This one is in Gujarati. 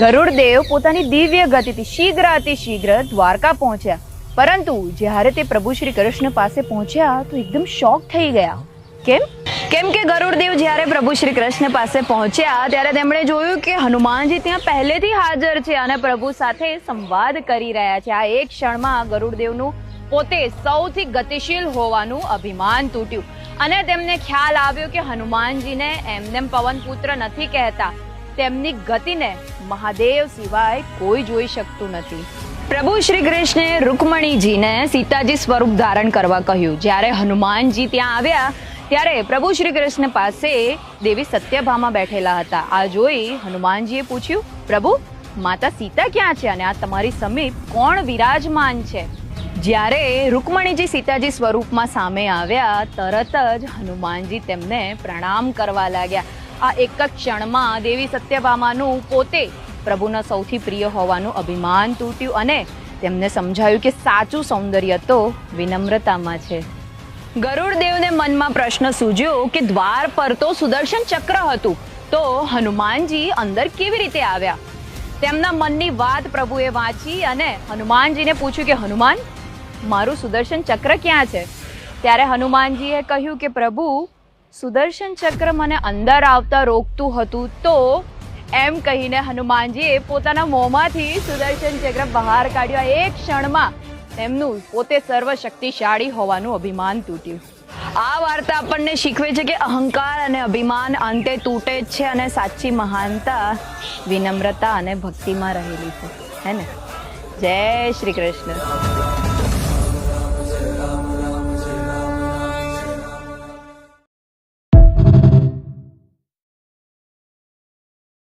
ગરુડદેવ પોતાની દિવ્ય ગતિથી શીઘ્ર અતિશીઘ્ર દ્વારકા પહોંચ્યા, પરંતુ જ્યારે તે પ્રભુ શ્રી કૃષ્ણ પાસે પહોંચ્યા તો એકદમ શોક થઈ ગયા. કેમ કે ગરુડદેવ જ્યારે પ્રભુ શ્રી કૃષ્ણ પાસે પહોંચ્યા ત્યારે તેમણે જોયું કે હનુમાનજી ત્યાં પહેલેથી હાજર છે અને પ્રભુ સાથે સંવાદ કરી રહ્યા છે. આ એક ક્ષણમાં ગરુડદેવનું પોતે સૌથી ગતિશીલ હોવાનું અભિમાન તૂટ્યું અને તેમને ખ્યાલ આવ્યો કે હનુમાનજીને એમનેમ પવનપુત્ર નથી કહેતા, તેમની ગતિને મહાદેવ સિવાય કોઈ જોઈ શકતું નથી. પ્રભુ શ્રી કૃષ્ણે રૂકમણીજીને સીતાજી સ્વરૂપ ધારણ કરવા કહ્યું. જ્યારે હનુમાનજી ત્યાં આવ્યા ત્યારે પ્રભુ શ્રી કૃષ્ણ પાસે દેવી સત્યભામા બેઠેલા હતા. આ જોઈ હનુમાનજીએ પૂછ્યું, પ્રભુ, માતા સીતા ક્યાં છે અને આ તમારી સમીપ કોણ વિરાજમાન છે? જ્યારે રૂકમણીજી સીતાજી સ્વરૂપમાં સામે આવ્યા તરત જ હનુમાનજી તેમને પ્રણામ કરવા લાગ્યા. આ એક જ ક્ષણમાં દેવી સત્યભામાનું પોતે પ્રભુના સૌથી પ્રિય હોવાનું અભિમાન તૂટ્યું અને તેમને સમજાયું કે સાચું સૌંદર્ય તો વિનમ્રતામાં છે. ગરુડદેવને મનમાં પ્રશ્ન સૂજ્યો કે દ્વાર પર તો સુદર્શન ચક્ર હતું, તો હનુમાનજી અંદર કેવી રીતે આવ્યા? તેમના મનની વાત પ્રભુએ વાંચી અને હનુમાનજીને પૂછ્યું કે હનુમાન, મારું સુદર્શન ચક્ર ક્યાં છે? ત્યારે હનુમાનજીએ કહ્યું કે પ્રભુ, સુદર્શન ચક્ર મને અંદર આવતા રોકતું હતું. તો એમ કહીને હનુમાનજીએ પોતાના મોંમાંથી સુદર્શન ચક્ર બહાર કાઢ્યું. એક ક્ષણમાં તેમનું પોતે સર્વશક્તિશાળી હોવાનું અભિમાન તૂટ્યું. આ વાર્તા આપણને શીખવે છે કે અહંકાર અને અભિમાન અંતે તૂટે જ છે અને સાચી મહાનતા વિનમ્રતા અને ભક્તિમાં રહેલી છે. હે ને? જય શ્રી કૃષ્ણ.